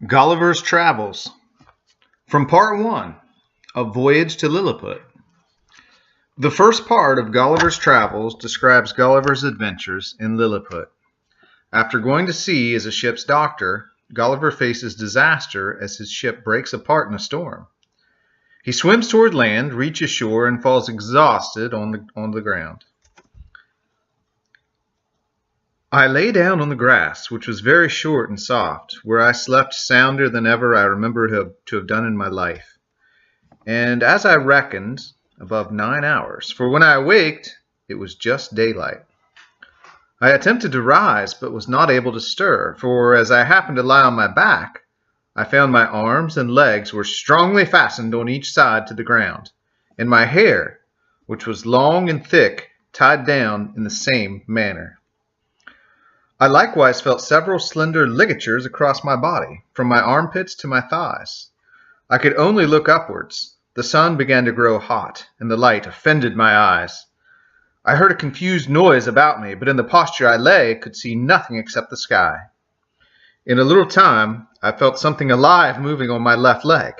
Gulliver's Travels. From Part 1, A Voyage to Lilliput. The first part of Gulliver's Travels describes Gulliver's adventures in Lilliput. After going to sea as a ship's doctor, Gulliver faces disaster as his ship breaks apart in a storm. He swims toward land, reaches shore, and falls exhausted on the ground. I lay down on the grass, which was very short and soft, where I slept sounder than ever I remember to have done in my life. And as I reckoned, above 9 hours, for when I awaked, it was just daylight. I attempted to rise, but was not able to stir, for as I happened to lie on my back, I found my arms and legs were strongly fastened on each side to the ground, and my hair, which was long and thick, tied down in the same manner. I likewise felt several slender ligatures across my body, from my armpits to my thighs. I could only look upwards. The sun began to grow hot, and the light offended my eyes. I heard a confused noise about me, but in the posture I lay, could see nothing except the sky. In a little time, I felt something alive moving on my left leg,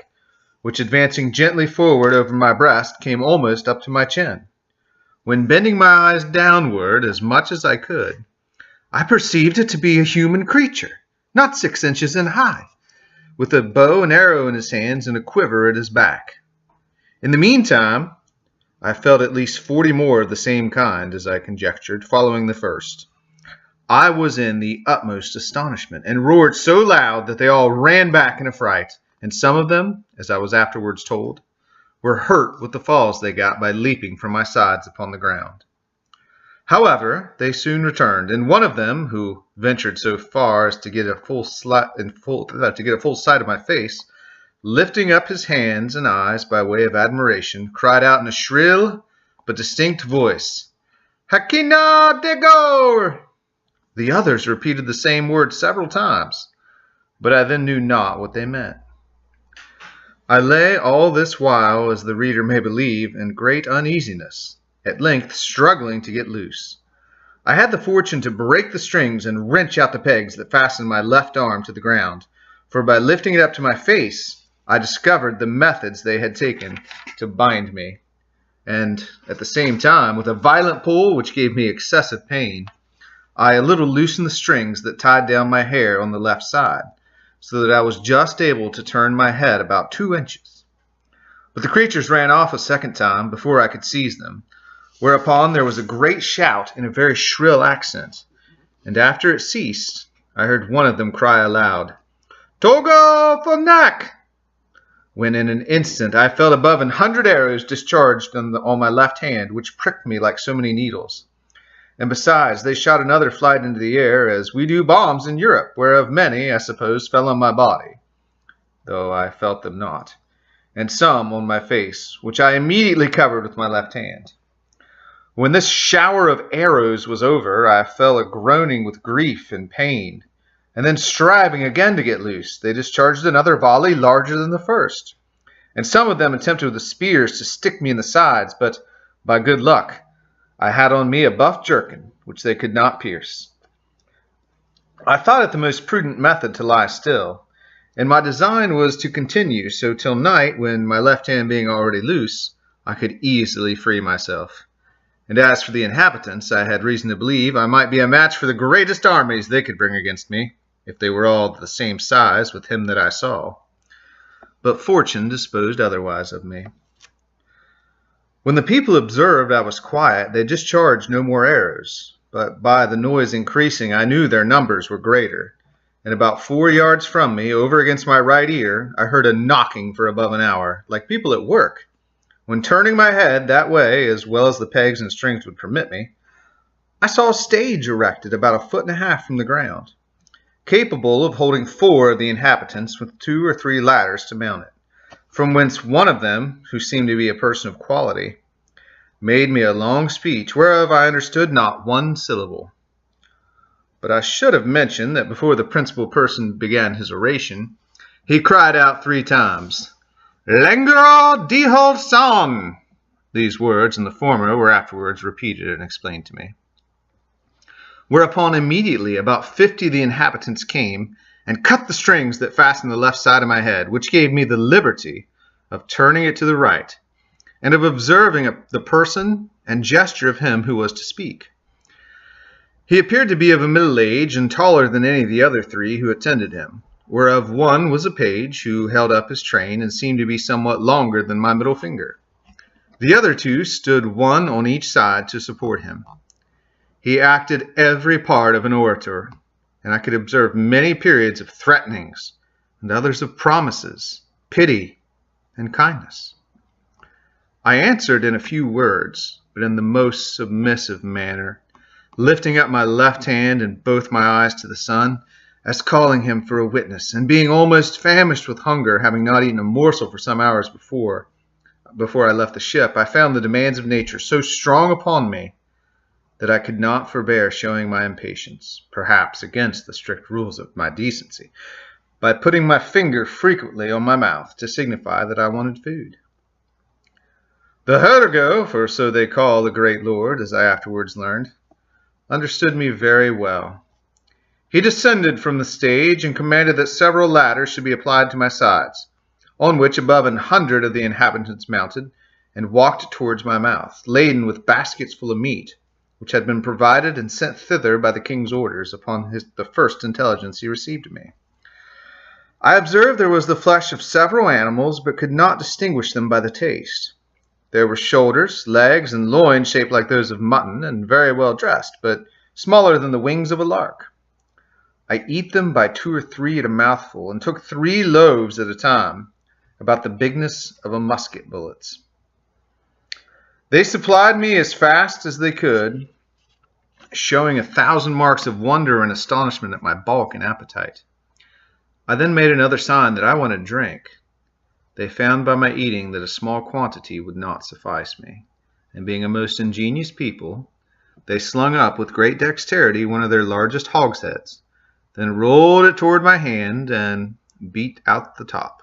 which advancing gently forward over my breast came almost up to my chin. When bending my eyes downward as much as I could, I perceived it to be a human creature, not 6 inches in height, with a bow and arrow in his hands and a quiver at his back. In the meantime, I felt at least 40 more of the same kind, as I conjectured, following the first. I was in the utmost astonishment, and roared so loud that they all ran back in a fright, and some of them, as I was afterwards told, were hurt with the falls they got by leaping from my sides upon the ground. However, they soon returned, and one of them, who ventured so far as to get a full sight of my face, lifting up his hands and eyes by way of admiration, cried out in a shrill but distinct voice, "Hakina dego!" The others repeated the same word several times, but I then knew not what they meant. I lay all this while, as the reader may believe, in great uneasiness, at length struggling to get loose. I had the fortune to break the strings and wrench out the pegs that fastened my left arm to the ground, for by lifting it up to my face, I discovered the methods they had taken to bind me, and at the same time, with a violent pull which gave me excessive pain, I a little loosened the strings that tied down my hair on the left side, so that I was just able to turn my head about 2 inches. But the creatures ran off a second time before I could seize them, whereupon there was a great shout in a very shrill accent, and after it ceased, I heard one of them cry aloud, "Togo for neck!" when in an instant I felt above 100 arrows discharged on my left hand, which pricked me like so many needles. And besides, they shot another flight into the air, as we do bombs in Europe, whereof many, I suppose, fell on my body, though I felt them not, and some on my face, which I immediately covered with my left hand. When this shower of arrows was over, I fell a-groaning with grief and pain, and then striving again to get loose, they discharged another volley larger than the first, and some of them attempted with the spears to stick me in the sides, but by good luck I had on me a buff jerkin, which they could not pierce. I thought it the most prudent method to lie still, and my design was to continue so till night, when, my left hand being already loose, I could easily free myself. And as for the inhabitants, I had reason to believe I might be a match for the greatest armies they could bring against me, if they were all the same size with him that I saw. But fortune disposed otherwise of me. When the people observed I was quiet, they discharged no more arrows, but by the noise increasing, I knew their numbers were greater, and about 4 yards from me, over against my right ear, I heard a knocking for above an hour, like people at work, when turning my head that way, as well as the pegs and strings would permit me, I saw a stage erected about 1.5 feet from the ground, capable of holding 4 of the inhabitants, with 2 or 3 ladders to mount it, from whence one of them, who seemed to be a person of quality, made me a long speech, whereof I understood not one syllable. But I should have mentioned that before the principal person began his oration, he cried out 3 times, "Lengro dihol son!" These words and the former were afterwards repeated and explained to me. Whereupon immediately about 50 of the inhabitants came, and cut the strings that fastened the left side of my head, which gave me the liberty of turning it to the right, and of observing the person and gesture of him who was to speak. He appeared to be of a middle age and taller than any of the other three who attended him, whereof one was a page who held up his train and seemed to be somewhat longer than my middle finger. The other two stood one on each side to support him. He acted every part of an orator, and I could observe many periods of threatenings and others of promises, pity, and kindness. I answered in a few words, but in the most submissive manner, lifting up my left hand and both my eyes to the sun, as calling him for a witness, and being almost famished with hunger, having not eaten a morsel for some hours before I left the ship, I found the demands of nature so strong upon me that I could not forbear showing my impatience, perhaps against the strict rules of my decency, by putting my finger frequently on my mouth to signify that I wanted food. The Hergo, for so they call the great lord, as I afterwards learned, understood me very well. He descended from the stage and commanded that several ladders should be applied to my sides, on which above 100 of the inhabitants mounted, and walked towards my mouth, laden with baskets full of meat, which had been provided and sent thither by the king's orders upon the first intelligence he received of me. I observed there was the flesh of several animals, but could not distinguish them by the taste. There were shoulders, legs, and loins shaped like those of mutton, and very well dressed, but smaller than the wings of a lark. I eat them by 2 or 3 at a mouthful, and took 3 loaves at a time, about the bigness of a musket bullet's. They supplied me as fast as they could, showing 1,000 marks of wonder and astonishment at my bulk and appetite. I then made another sign that I wanted drink. They found by my eating that a small quantity would not suffice me, and being a most ingenious people, they slung up with great dexterity one of their largest hogsheads, then rolled it toward my hand and beat out the top.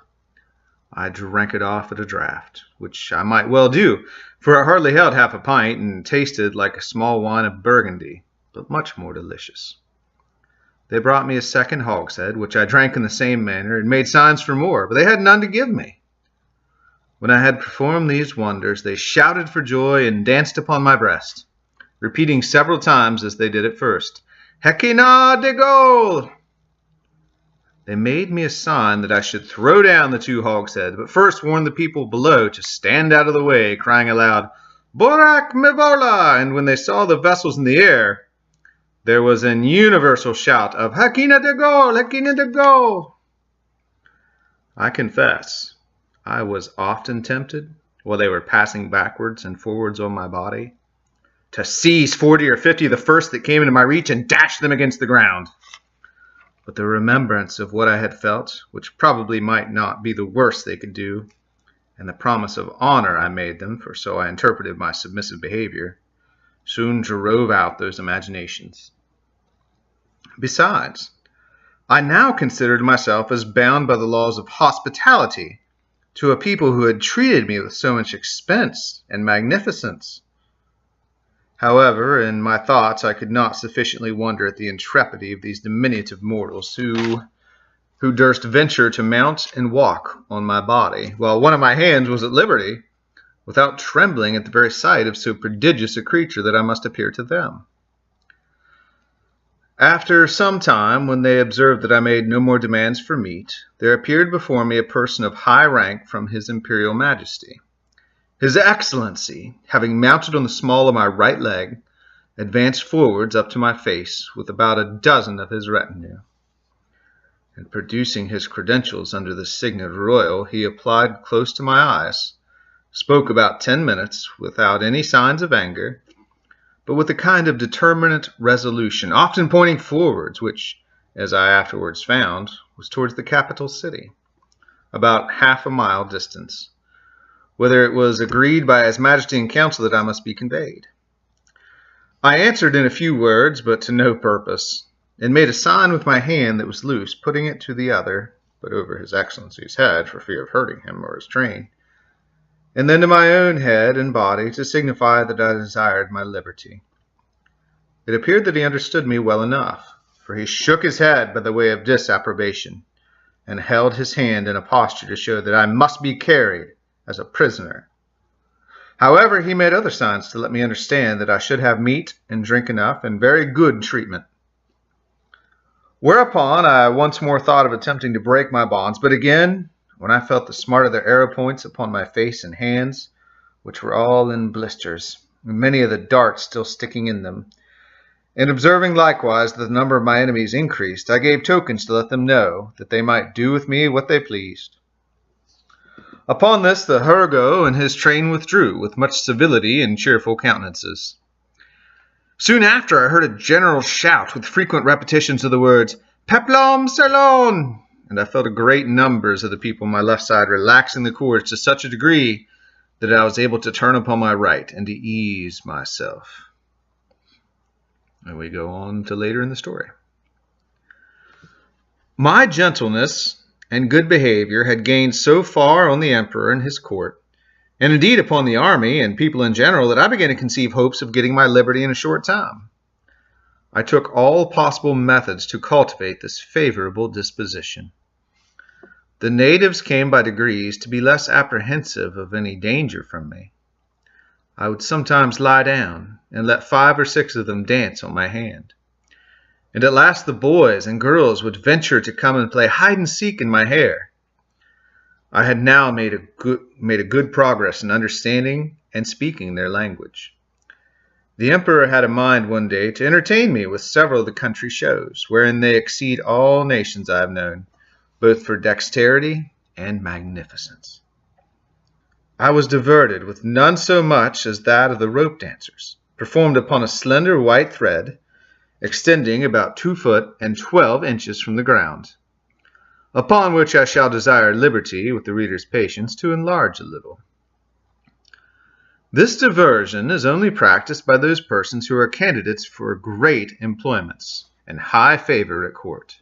I drank it off at a draught, which I might well do, for it hardly held half a pint, and tasted like a small wine of Burgundy, but much more delicious. They brought me a second hogshead, which I drank in the same manner, and made signs for more, but they had none to give me. When I had performed these wonders, they shouted for joy and danced upon my breast, repeating several times as they did at first, "Hekina de Gaulle!" They made me a sign that I should throw down the 2 hogsheads, but first warned the people below to stand out of the way, crying aloud, "Borak me vola!" And when they saw the vessels in the air, there was an universal shout of "Hekina de Gaulle! Hekina de Gaulle!" I confess, I was often tempted, while they were passing backwards and forwards on my body, to seize 40 or 50 of the first that came into my reach and dash them against the ground. But the remembrance of what I had felt, which probably might not be the worst they could do, and the promise of honor I made them, for so I interpreted my submissive behavior, soon drove out those imaginations. Besides, I now considered myself as bound by the laws of hospitality to a people who had treated me with so much expense and magnificence. However, in my thoughts I could not sufficiently wonder at the intrepidity of these diminutive mortals who durst venture to mount and walk on my body, while one of my hands was at liberty, without trembling at the very sight of so prodigious a creature that I must appear to them. After some time, when they observed that I made no more demands for meat, there appeared before me a person of high rank from His Imperial Majesty. His Excellency, having mounted on the small of my right leg, advanced forwards up to my face with about a dozen of his retinue, and producing his credentials under the signet royal, he applied close to my eyes, spoke about 10 minutes without any signs of anger, but with a kind of determinate resolution, often pointing forwards, which, as I afterwards found, was towards the capital city, about half a mile distance, whither it was agreed by His Majesty in council that I must be conveyed. I answered in a few words, but to no purpose, and made a sign with my hand that was loose, putting it to the other, but over His Excellency's head, for fear of hurting him or his train, and then to my own head and body, to signify that I desired my liberty. It appeared that he understood me well enough, for he shook his head by the way of disapprobation, and held his hand in a posture to show that I must be carried as a prisoner. However, he made other signs to let me understand that I should have meat and drink enough, and very good treatment. Whereupon I once more thought of attempting to break my bonds, but again, when I felt the smart of their arrow points upon my face and hands, which were all in blisters, and many of the darts still sticking in them, and observing likewise that the number of my enemies increased, I gave tokens to let them know that they might do with me what they pleased. Upon this the Hergo and his train withdrew with much civility and cheerful countenances. Soon after I heard a general shout with frequent repetitions of the words, "Peplum Salon!" and I felt a great numbers of the people on my left side relaxing the cords to such a degree that I was able to turn upon my right and to ease myself. And we go on to later in the story. My gentleness and good behavior had gained so far on the emperor and his court, and indeed upon the army and people in general, that I began to conceive hopes of getting my liberty in a short time. I took all possible methods to cultivate this favorable disposition. The natives came by degrees to be less apprehensive of any danger from me. I would sometimes lie down and let 5 or 6 of them dance on my hand. And at last the boys and girls would venture to come and play hide-and-seek in my hair. I had now made a good progress in understanding and speaking their language. The emperor had a mind one day to entertain me with several of the country shows, wherein they exceed all nations I have known, both for dexterity and magnificence. I was diverted with none so much as that of the rope dancers, performed upon a slender white thread, extending about 2 foot and 12 inches from the ground, upon which I shall desire liberty, with the reader's patience, to enlarge a little. This diversion is only practiced by those persons who are candidates for great employments and high favor at court.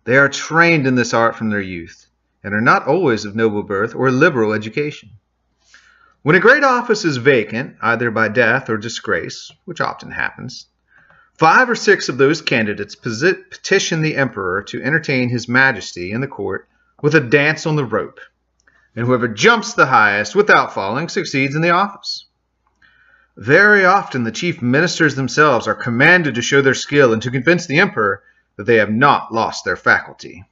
They are trained in this art from their youth, and are not always of noble birth or liberal education. When a great office is vacant, either by death or disgrace, which often happens, 5 or 6 of those candidates petition the emperor to entertain his majesty in the court with a dance on the rope, and whoever jumps the highest without falling succeeds in the office. Very often the chief ministers themselves are commanded to show their skill and to convince the emperor that they have not lost their faculty.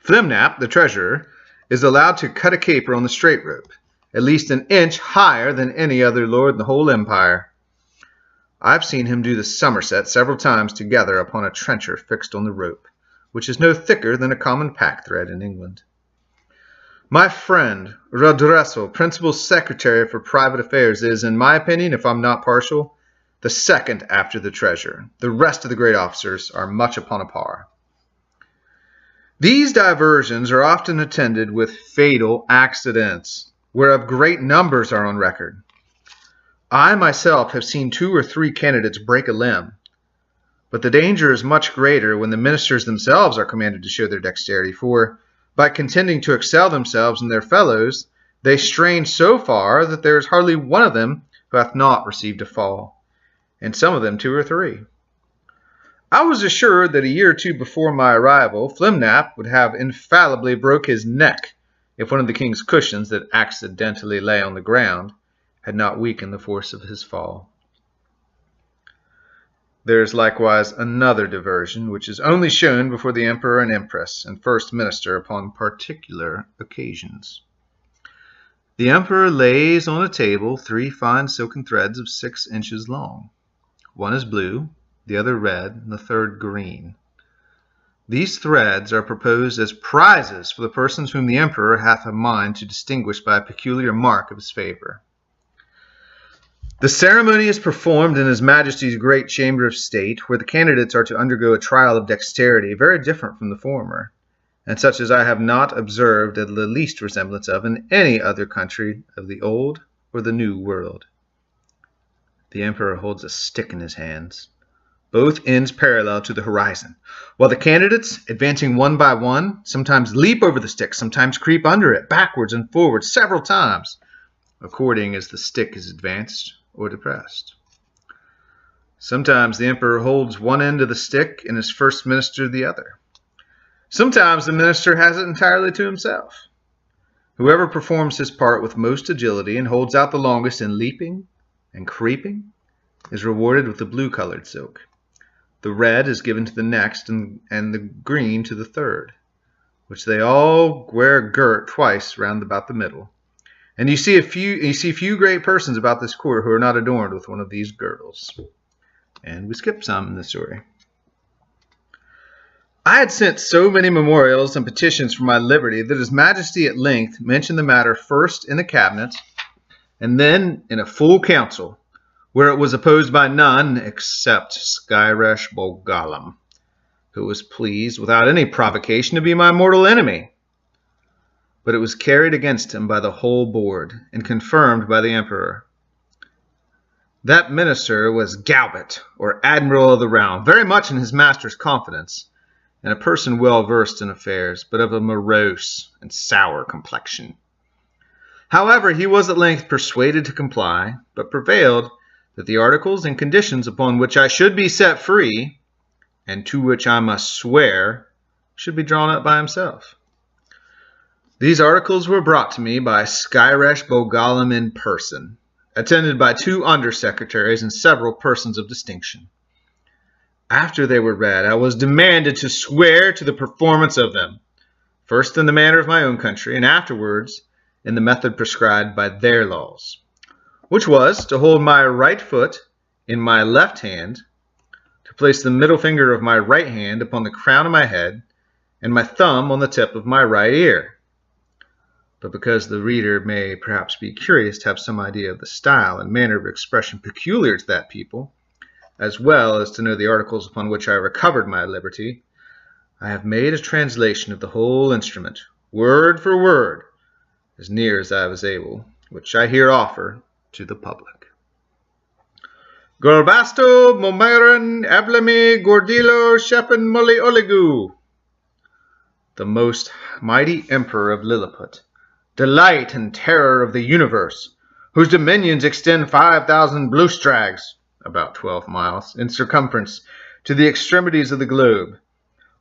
Flimnap, the treasurer, is allowed to cut a caper on the straight rope, at least an inch higher than any other lord in the whole empire. I've seen him do the somerset several times together upon a trencher fixed on the rope, which is no thicker than a common pack-thread in England. My friend, Redressel, principal secretary for private affairs, is, in my opinion, if I'm not partial, the second after the treasurer. The rest of the great officers are much upon a par. These diversions are often attended with fatal accidents, whereof great numbers are on record. I myself have seen 2 or 3 candidates break a limb, but the danger is much greater when the ministers themselves are commanded to show their dexterity, for, by contending to excel themselves and their fellows, they strain so far that there is hardly one of them who hath not received a fall, and some of them 2 or 3. I was assured that a year or 2 before my arrival, Flimnap would have infallibly broke his neck if one of the king's cushions that accidentally lay on the ground had not weakened the force of his fall. There is likewise another diversion, which is only shown before the emperor and empress and first minister upon particular occasions. The emperor lays on a table 3 fine silken threads of 6 inches long. One is blue, the other red, and the third green. These threads are proposed as prizes for the persons whom the emperor hath a mind to distinguish by a peculiar mark of his favor. The ceremony is performed in His Majesty's great chamber of state, where the candidates are to undergo a trial of dexterity very different from the former, and such as I have not observed the least resemblance of in any other country of the old or the new world. The emperor holds a stick in his hands, both ends parallel to the horizon, while the candidates, advancing one by one, sometimes leap over the stick, sometimes creep under it, backwards and forwards several times, according as the stick is advanced or depressed. Sometimes the emperor holds one end of the stick and his first minister the other. Sometimes the minister has it entirely to himself. Whoever performs his part with most agility and holds out the longest in leaping and creeping is rewarded with the blue-colored silk. The red is given to the next and the green to the third, which they all wear girt twice round about the middle. And you see few great persons about this court who are not adorned with one of these girdles. And we skip some in the story. I had sent so many memorials and petitions for my liberty that His Majesty at length mentioned the matter first in the cabinet and then in a full council, where it was opposed by none except Skyresh Bolgalam, who was pleased without any provocation to be my mortal enemy. But it was carried against him by the whole board and confirmed by the emperor. That minister was Galbet, or Admiral of the Realm, very much in his master's confidence, and a person well versed in affairs, but of a morose and sour complexion. However, he was at length persuaded to comply, but prevailed that the articles and conditions upon which I should be set free, and to which I must swear, should be drawn up by himself. These articles were brought to me by Skyresh Bolgalam in person, attended by 2 under-secretaries and several persons of distinction. After they were read, I was demanded to swear to the performance of them, first in the manner of my own country, and afterwards in the method prescribed by their laws, which was to hold my right foot in my left hand, to place the middle finger of my right hand upon the crown of my head, and my thumb on the tip of my right ear. But because the reader may perhaps be curious to have some idea of the style and manner of expression peculiar to that people, as well as to know the articles upon which I recovered my liberty, I have made a translation of the whole instrument, word for word, as near as I was able, which I here offer to the public. Gorbasto Momeran Eblemi Gordilo Shepen Moli Oligu, the most mighty emperor of Lilliput, delight and terror of the universe, whose dominions extend 5,000 bluestrags, about 12 miles, in circumference, to the extremities of the globe.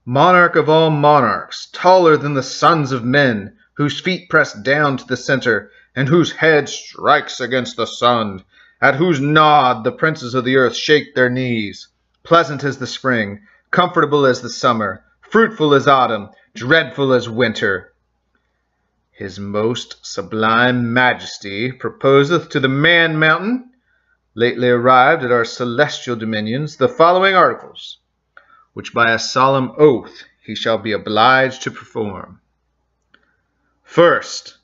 Monarch of all monarchs, taller than the sons of men, whose feet press down to the center, and whose head strikes against the sun, at whose nod the princes of the earth shake their knees, pleasant as the spring, comfortable as the summer, fruitful as autumn, dreadful as winter. His most sublime majesty proposeth to the Man Mountain, lately arrived at our celestial dominions, the following articles, which by a solemn oath he shall be obliged to perform. First,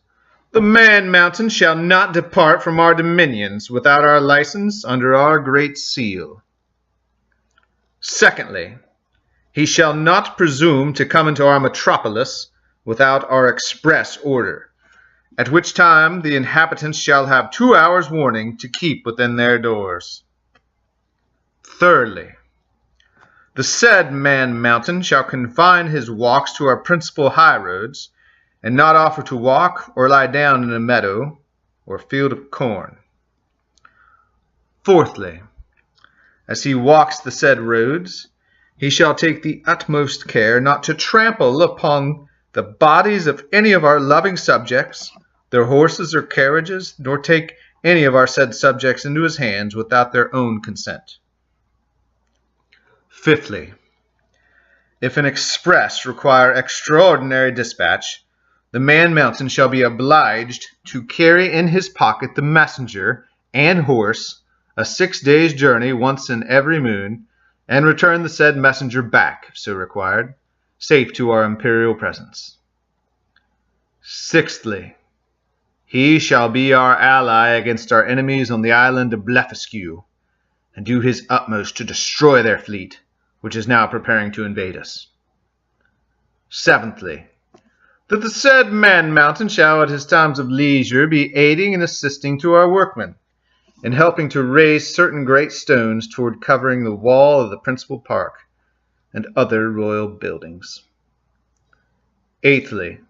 the Man Mountain shall not depart from our dominions without our license under our great seal. Secondly, he shall not presume to come into our metropolis without our express order, at which time the inhabitants shall have 2 hours' warning to keep within their doors. Thirdly, the said Man Mountain shall confine his walks to our principal highroads, and not offer to walk or lie down in a meadow or field of corn. Fourthly, as he walks the said roads, he shall take the utmost care not to trample upon the bodies of any of our loving subjects, their horses or carriages, nor take any of our said subjects into his hands without their own consent. Fifthly, if an express require extraordinary dispatch, the Man Mountain shall be obliged to carry in his pocket the messenger and horse a 6 days' journey once in every moon, and return the said messenger back, if so required, safe to our imperial presence. Sixthly, he shall be our ally against our enemies on the island of Blefuscu, and do his utmost to destroy their fleet, which is now preparing to invade us. Seventhly, that the said Man Mountain shall at his times of leisure be aiding and assisting to our workmen, in helping to raise certain great stones toward covering the wall of the principal park, and other royal buildings. Eighthly,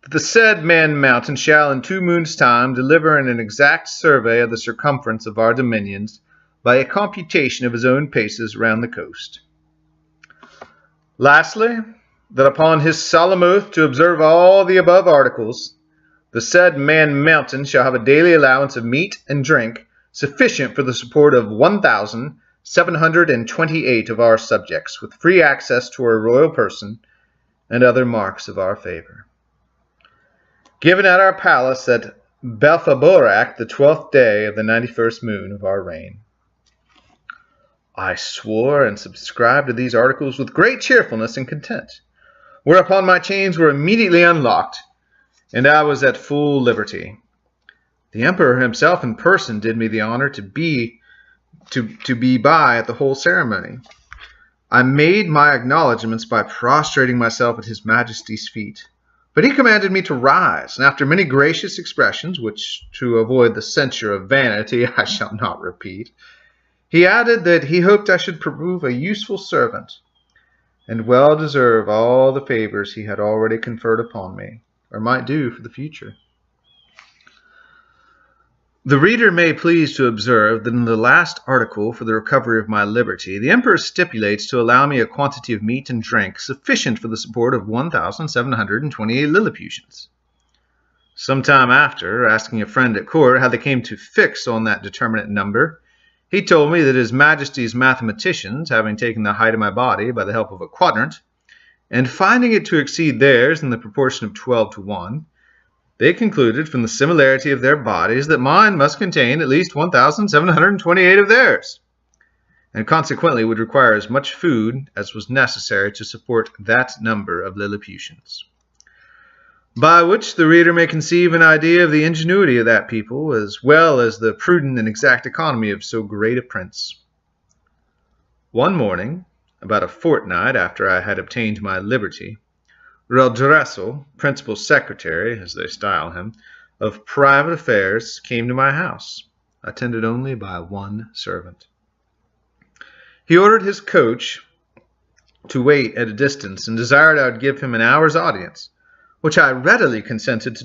that the said Man Mountain shall in 2 moons' time deliver an exact survey of the circumference of our dominions, by a computation of his own paces round the coast. Lastly, that upon his solemn oath to observe all the above articles, the said Man Mountain shall have a daily allowance of meat and drink sufficient for the support of 1,728 of our subjects, with free access to our royal person and other marks of our favor. Given at our palace at Belfaborac, the 12th day of the 91st moon of our reign. I swore and subscribed to these articles with great cheerfulness and content, whereupon my chains were immediately unlocked, and I was at full liberty. The emperor himself in person did me the honor to be by at the whole ceremony. I made my acknowledgments by prostrating myself at his majesty's feet, but he commanded me to rise, and after many gracious expressions, which, to avoid the censure of vanity, I shall not repeat, he added that he hoped I should prove a useful servant, and well deserve all the favors he had already conferred upon me, or might do for the future. The reader may please to observe that in the last article for the recovery of my liberty, the emperor stipulates to allow me a quantity of meat and drink sufficient for the support of 1,728 Lilliputians. Some time after, asking a friend at court how they came to fix on that determinate number, he told me that his majesty's mathematicians, having taken the height of my body by the help of a quadrant, and finding it to exceed theirs in the proportion of 12 to 1, they concluded from the similarity of their bodies that mine must contain at least 1,728 of theirs, and consequently would require as much food as was necessary to support that number of Lilliputians. By which the reader may conceive an idea of the ingenuity of that people, as well as the prudent and exact economy of so great a prince. One morning, about a fortnight after I had obtained my liberty, Reldresal, principal secretary, as they style him, of private affairs, came to my house, attended only by one servant. He ordered his coach to wait at a distance, and desired I would give him an hour's audience, which I readily consented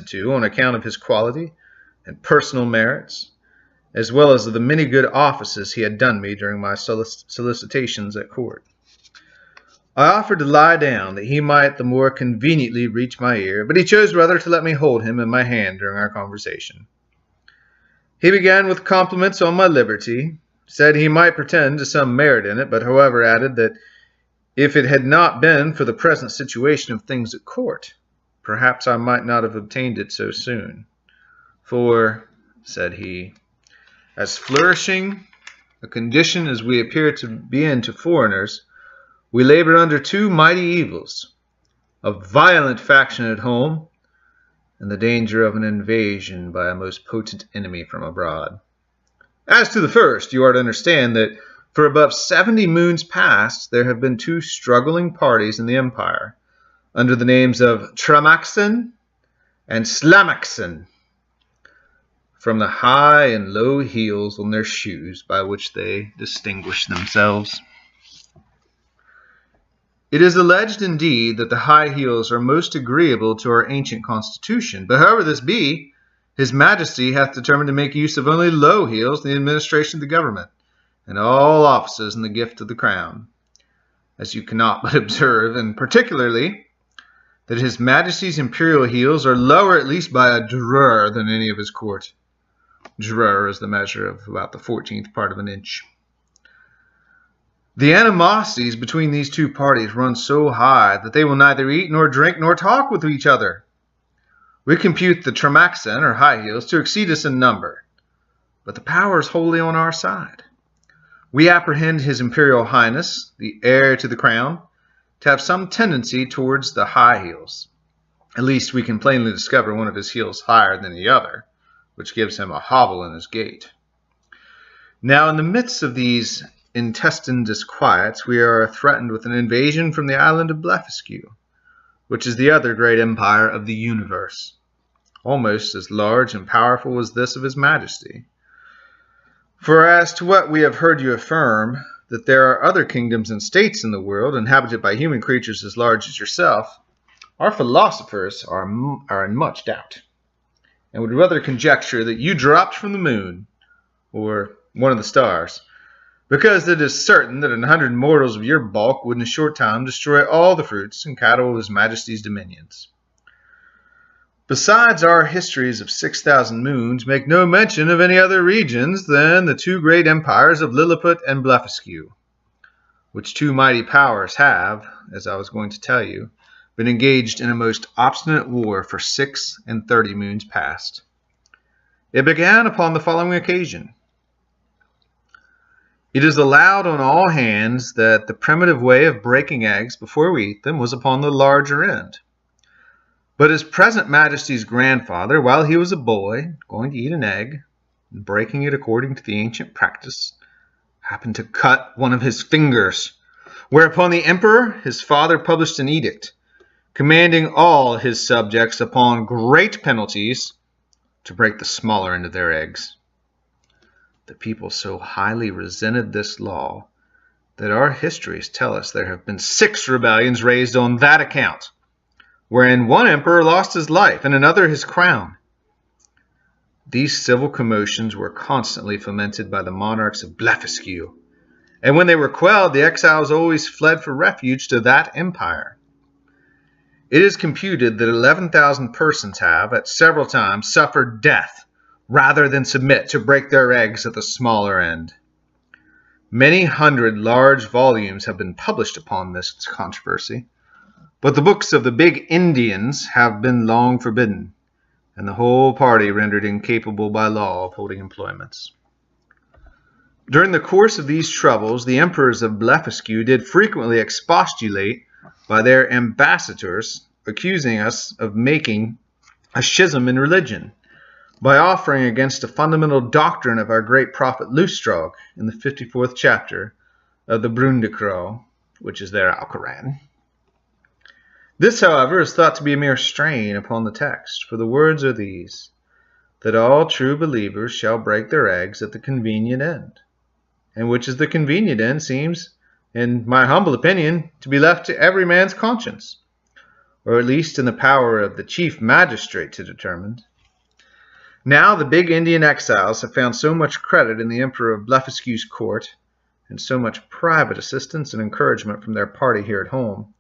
to on account of his quality and personal merits, as well as of the many good offices he had done me during my solicitations at court. I offered to lie down, that he might the more conveniently reach my ear, but he chose rather to let me hold him in my hand during our conversation. He began with compliments on my liberty, said he might pretend to some merit in it, but however added that if it had not been for the present situation of things at court, perhaps I might not have obtained it so soon. For, said he, as flourishing a condition as we appear to be in to foreigners, we labor under two mighty evils, a violent faction at home, and the danger of an invasion by a most potent enemy from abroad. As to the first, you are to understand that for above 70 moons past, there have been two struggling parties in the empire, under the names of Tramaxen and Slamaxen, from the high and low heels on their shoes by which they distinguish themselves. It is alleged indeed that the high heels are most agreeable to our ancient constitution, but however this be, his majesty hath determined to make use of only low heels in the administration of the government, and all offices in the gift of the crown, as you cannot but observe, and particularly that his majesty's imperial heels are lower at least by a drur than any of his court. Drur is the measure of about the 14th part of an inch. The animosities between these two parties run so high that they will neither eat nor drink nor talk with each other. We compute the Tramaxen, or high heels, to exceed us in number, but the power is wholly on our side. We apprehend His Imperial Highness, the heir to the crown, to have some tendency towards the high heels. At least we can plainly discover one of his heels higher than the other, which gives him a hobble in his gait. Now, in the midst of these intestine disquiets, we are threatened with an invasion from the island of Blefuscu, which is the other great empire of the universe, almost as large and powerful as this of His Majesty. For as to what we have heard you affirm, that there are other kingdoms and states in the world inhabited by human creatures as large as yourself, our philosophers are in much doubt, and would rather conjecture that you dropped from the moon, or one of the stars, because it is certain that 100 mortals of your bulk would in a short time destroy all the fruits and cattle of His Majesty's dominions. Besides, our histories of 6,000 moons make no mention of any other regions than the two great empires of Lilliput and Blefuscu, which two mighty powers have, as I was going to tell you, been engaged in a most obstinate war for 36 moons past. It began upon the following occasion. It is allowed on all hands that the primitive way of breaking eggs before we eat them was upon the larger end. But His present Majesty's grandfather, while he was a boy, going to eat an egg, and breaking it according to the ancient practice, happened to cut one of his fingers, whereupon the emperor, his father, published an edict, commanding all his subjects upon great penalties to break the smaller end of their eggs. The people so highly resented this law that our histories tell us there have been 6 rebellions raised on that account, wherein one emperor lost his life and another his crown. These civil commotions were constantly fomented by the monarchs of Blefuscu, and when they were quelled, the exiles always fled for refuge to that empire. It is computed that 11,000 persons have, at several times, suffered death rather than submit to break their eggs at the smaller end. Many hundred large volumes have been published upon this controversy, but the books of the big Indians have been long forbidden, and the whole party rendered incapable by law of holding employments. During the course of these troubles, the emperors of Blefuscu did frequently expostulate by their ambassadors, accusing us of making a schism in religion, by offering against a fundamental doctrine of our great prophet Lustrog in the 54th chapter of the Brundekro, which is their Alcoran. This, however, is thought to be a mere strain upon the text, for the words are these, that all true believers shall break their eggs at the convenient end, and which is the convenient end seems, in my humble opinion, to be left to every man's conscience, or at least in the power of the chief magistrate to determine. Now the big Indian exiles have found so much credit in the Emperor of Blefuscu's court, and so much private assistance and encouragement from their party here at home,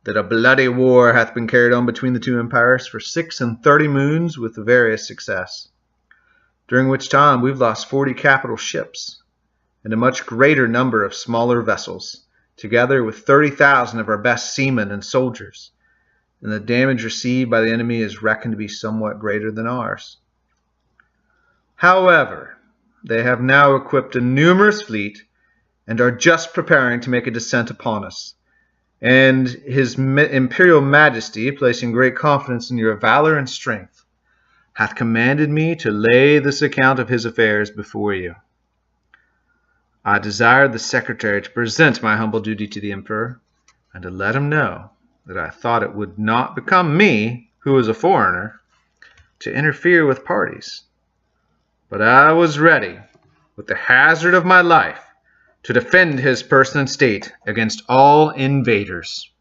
that a bloody war hath been carried on between the two empires for 36 moons with various success, during which time we've lost 40 capital ships, and a much greater number of smaller vessels, together with 30,000 of our best seamen and soldiers, and the damage received by the enemy is reckoned to be somewhat greater than ours. However, they have now equipped a numerous fleet, and are just preparing to make a descent upon us, and His Imperial Majesty, placing great confidence in your valor and strength, hath commanded me to lay this account of his affairs before you. I desired the secretary to present my humble duty to the emperor, and to let him know that I thought it would not become me, who is a foreigner, to interfere with parties. But I was ready, with the hazard of my life, to defend his person and state against all invaders.